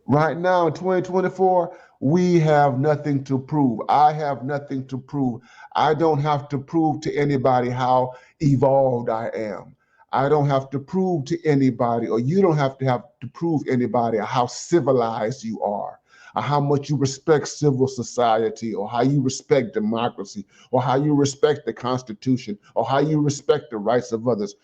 Right now in 2024, we have nothing to prove. I have nothing to prove. I don't have to prove to anybody how evolved I am. I don't have to prove to anybody, or you don't have to prove anybody how civilized you are, or how much you respect civil society, or how you respect democracy, or how you respect the Constitution, or how you respect the rights of others.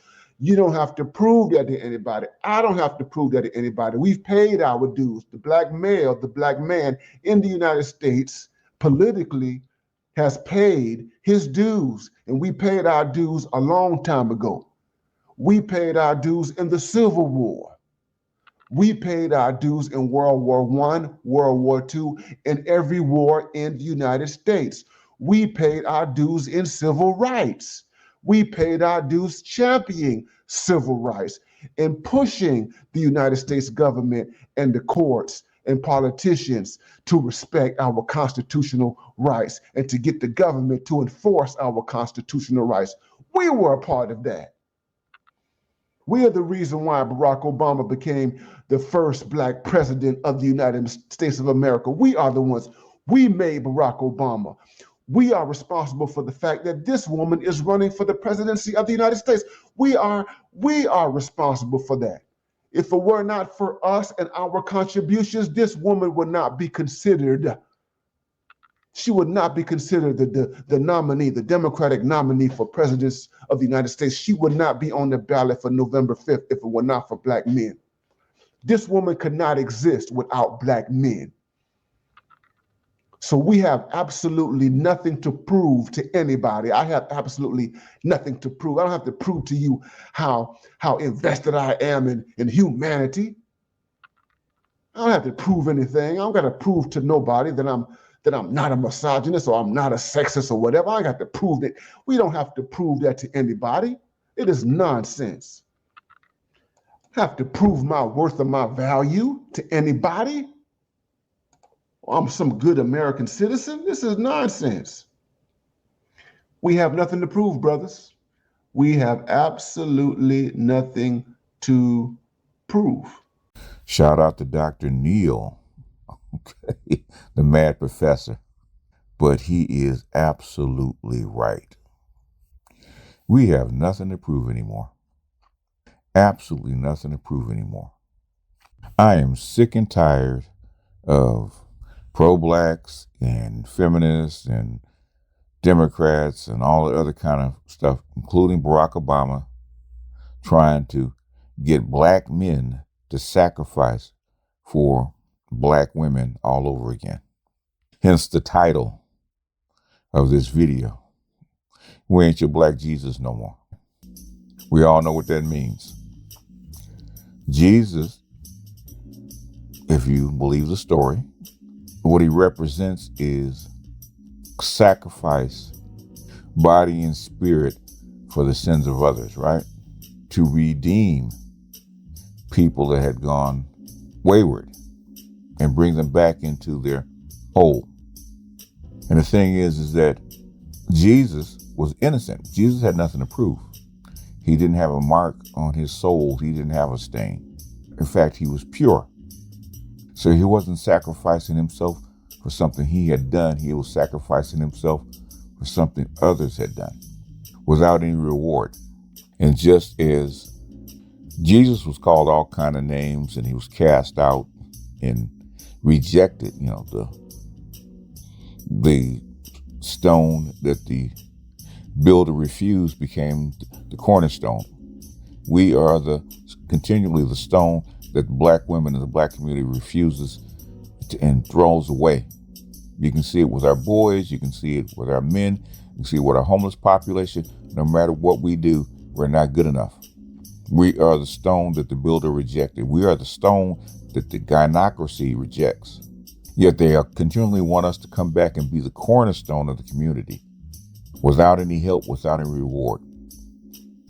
You don't have to prove that to anybody. I don't have to prove that to anybody. We've paid our dues. The black male, the black man in the United States politically has paid his dues, and we paid our dues a long time ago. We paid our dues in the Civil War. We paid our dues in World War I, World War II, and every war in the United States. We paid our dues in civil rights. We paid our dues championing civil rights and pushing the United States government and the courts and politicians to respect our constitutional rights and to get the government to enforce our constitutional rights. We were a part of that. We are the reason why Barack Obama became the first black president of the United States of America. We are the ones. We made Barack Obama. We are responsible for the fact that this woman is running for the presidency of the United States. We are responsible for that. If it were not for us and our contributions, this woman would not be considered. She would not be considered the nominee, the Democratic nominee for president of the United States. She would not be on the ballot for November 5th if it were not for black men. This woman could not exist without black men. So we have absolutely nothing to prove to anybody. I have absolutely nothing to prove. I don't have to prove to you how invested I am in humanity. I don't have to prove anything. I don't got to prove to nobody that I'm not a misogynist or I'm not a sexist or whatever. I got to prove that. We don't have to prove that to anybody. It is nonsense. I have to prove my worth or my value to anybody. I'm some good American citizen. This is nonsense. We have nothing to prove, brothers. We have absolutely nothing to prove. Shout out to Dr. Neil, okay, the mad professor. But he is absolutely right. We have nothing to prove anymore. Absolutely nothing to prove anymore. I am sick and tired of pro-blacks and feminists and Democrats and all the other kind of stuff, including Barack Obama, trying to get black men to sacrifice for black women all over again. Hence the title of this video. We ain't your black Jesus no more. We all know what that means. Jesus, if you believe the story, what he represents is sacrifice, body and spirit for the sins of others, right? To redeem people that had gone wayward and bring them back into their fold. And the thing is that Jesus was innocent. Jesus had nothing to prove. He didn't have a mark on his soul. He didn't have a stain. In fact, he was pure. So he wasn't sacrificing himself for something he had done. He was sacrificing himself for something others had done without any reward. And just as Jesus was called all kind of names and he was cast out and rejected, the stone that the builder refused became the cornerstone. We are continually the stone that black women in the black community refuses and throws away. You can see it with our boys, you can see it with our men, you can see it with our homeless population. No matter what we do, we're not good enough. We are the stone that the builder rejected. We are the stone that the gynocracy rejects. Yet they continually want us to come back and be the cornerstone of the community without any help, without any reward.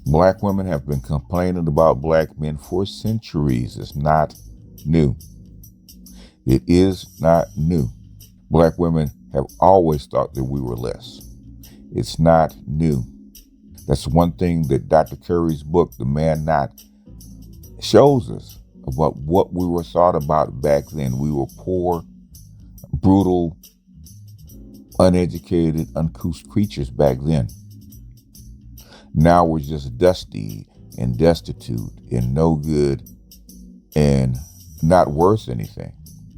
Black women have been complaining about black men for centuries. It's not new. It is not new. Black women have always thought that we were less. It's not new. That's one thing that Dr. Curry's book, The Man Not, shows us about what we were thought about back then. We were poor, brutal, uneducated, uncouth creatures back then. Now we're just dusty and destitute and no good and not worth anything.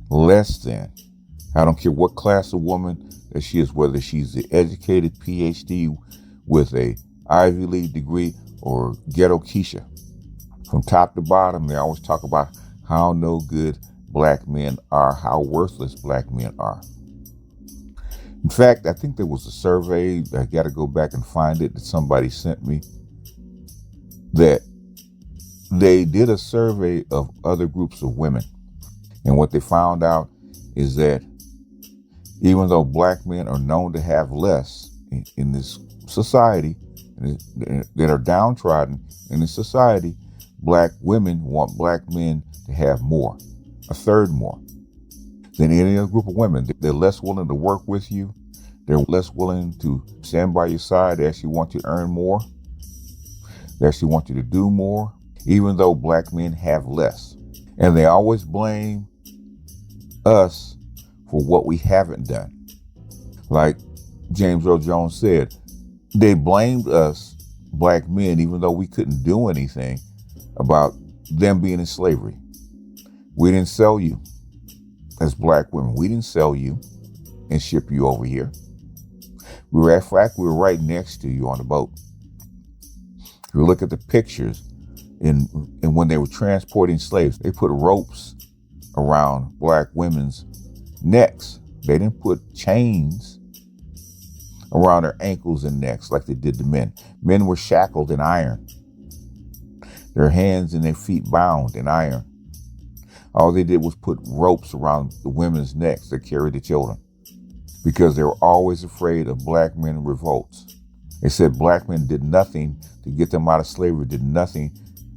Less than. I don't care what class of woman that she is, whether she's an educated PhD with a Ivy League degree or ghetto Keisha. From top to bottom, they always talk about how no good black men are, how worthless black men are. In fact, I think there was a survey, I got to go back and find it, that somebody sent me, that they did a survey of other groups of women. And what they found out is that even though black men are known to have less in this society, that are downtrodden in this society, black women want black men to have more, a third more than any other group of women. They're less willing to work with you. They're less willing to stand by your side. They actually want you to earn more. They actually want you to do more, even though black men have less. And they always blame us for what we haven't done. Like James Earl Jones said, they blamed us, black men, even though we couldn't do anything about them being in slavery. We didn't sell you as black women. We didn't sell you and ship you over here. We were right next to you on the boat. If you look at the pictures, and when they were transporting slaves, they put ropes around black women's necks. They didn't put chains around their ankles and necks like they did the men. Men were shackled in iron. Their hands and their feet bound in iron. All they did was put ropes around the women's necks that carried the children, because they were always afraid of black men revolts. They said black men did nothing to get them out of slavery, did nothing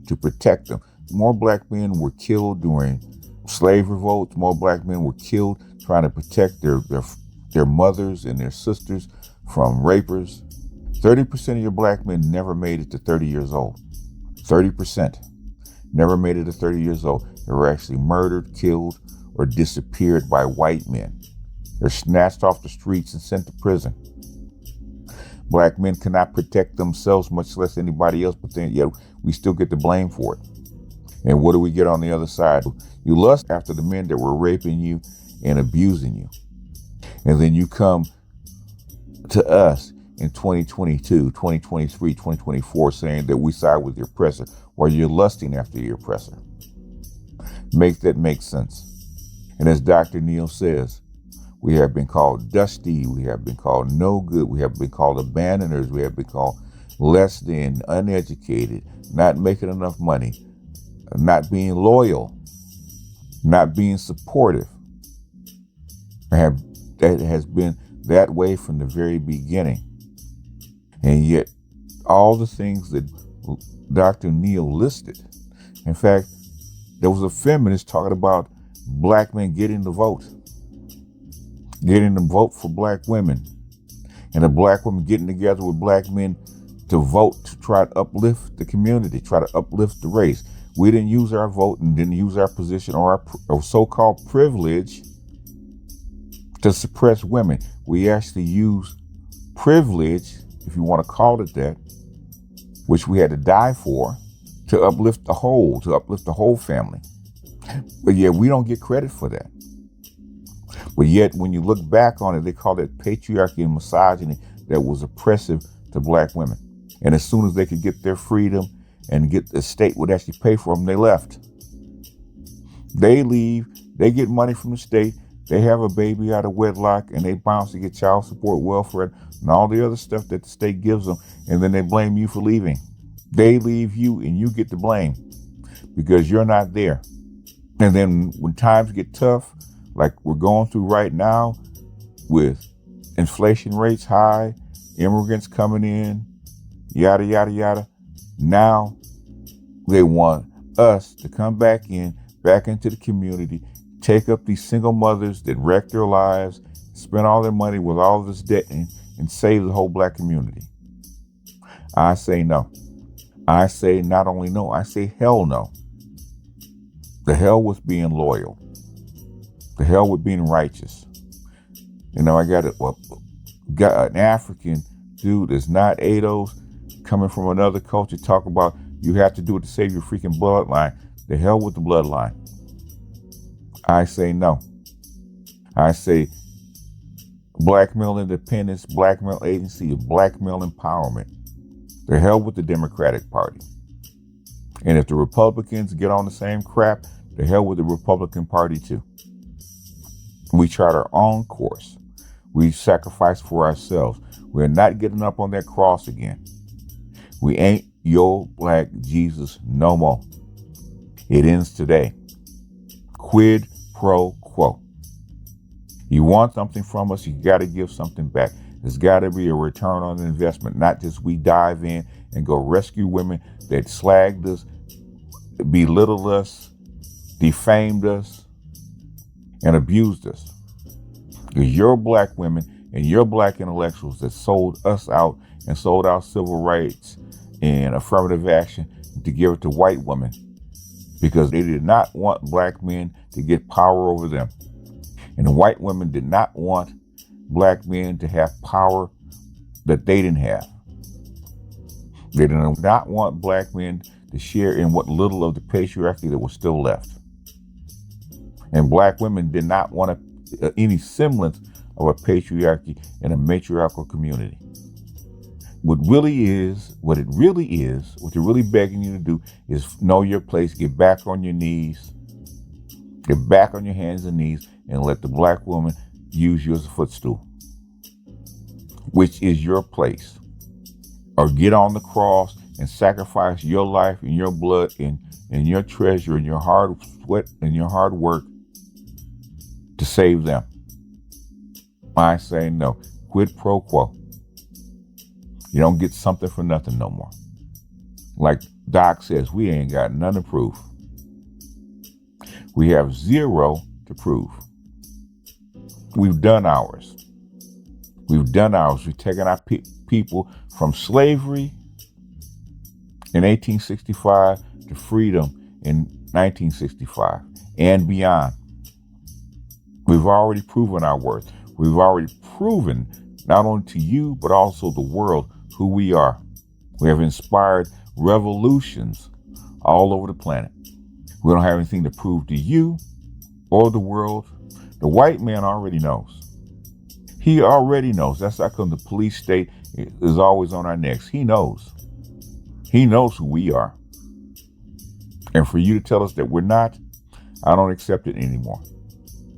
to protect them. More black men were killed during slave revolts. More black men were killed trying to protect their mothers and their sisters from rapers. 30% of your black men never made it to 30 years old. 30% never made it to 30 years old. They were actually murdered, killed, or disappeared by white men. They're snatched off the streets and sent to prison. Black men cannot protect themselves, much less anybody else, but then yet we still get the blame for it. And what do we get on the other side? You lust after the men that were raping you and abusing you. And then you come to us in 2022, 2023, 2024 saying that we side with the oppressor, while you're lusting after your oppressor. Make that make sense. And as Dr. Neal says, we have been called dusty, we have been called no good, we have been called abandoners, we have been called less than, uneducated, not making enough money, not being loyal, not being supportive. That has been that way from the very beginning. And yet, all the things that Dr. Neal listed, in fact, there was a feminist talking about black men getting the vote for black women, and the black women getting together with black men to vote to try to uplift the community, try to uplift the race. We didn't use our vote and didn't use our position or our so-called privilege to suppress women. We actually used privilege, if you want to call it that, which we had to die for, to uplift the whole family. But yet we don't get credit for that. But yet when you look back on it, they call it patriarchy and misogyny that was oppressive to black women. And as soon as they could get their freedom and get the state would actually pay for them, they left. They leave, they get money from the state, they have a baby out of wedlock, and they bounce to get child support, welfare, and all the other stuff that the state gives them, and then they blame you for leaving. They leave you and you get the blame because you're not there. And then when times get tough, like we're going through right now with inflation rates high, immigrants coming in, yada, yada, yada. Now they want us to come back into the community, take up these single mothers that wreck their lives, spend all their money with all this debt and save the whole black community. I say no. I say not only no, I say hell no. The hell with being loyal. The hell with being righteous. You know, I got an African dude that's not ADOS coming from another culture talk about you have to do it to save your freaking bloodline. The hell with the bloodline. I say no. I say black male independence, black male agency, black male empowerment. The hell with the Democratic Party. And if the Republicans get on the same crap, the hell with the Republican Party too. We chart our own course. We sacrifice for ourselves. We're not getting up on that cross again. We ain't your black Jesus no more. It ends today. Quid pro quo. You want something from us, you got to give something back. There's got to be a return on investment, not just we dive in and go rescue women that slagged us, belittled us, defamed us, and abused us. Because your black women and your black intellectuals that sold us out and sold our civil rights and affirmative action to give it to white women because they did not want black men to get power over them. And the white women did not want black men to have power that they didn't have. They did not want black men to share in what little of the patriarchy that was still left. And black women did not want any semblance of a patriarchy in a matriarchal community. What they're really begging you to do is know your place, get back on your knees, get back on your hands and knees, and let the black woman use you as a footstool, which is your place. Or get on the cross and sacrifice your life and your blood and your treasure and your hard sweat and your hard work to save them. I say no. Quid pro quo. You don't get something for nothing no more. Like Doc says, we ain't got none to prove. We have zero to prove. We've done ours. We've taken our people from slavery in 1865 to freedom in 1965 and beyond. We've already proven our worth. We've already proven not only to you, but also the world who we are. We have inspired revolutions all over the planet. We don't have anything to prove to you or the world. The white man already knows. He already knows. That's how come the police state is always on our necks. He knows. He knows who we are. And for you to tell us that we're not, I don't accept it anymore.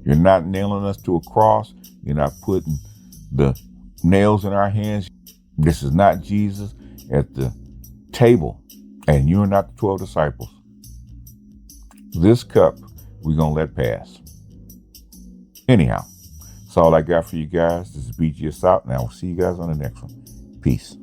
You're not nailing us to a cross. You're not putting the nails in our hands. This is not Jesus at the table. And you're not the 12 disciples. This cup, we're going to let pass. Anyhow, that's all I got for you guys. This is BGS out, and I will see you guys on the next one. Peace.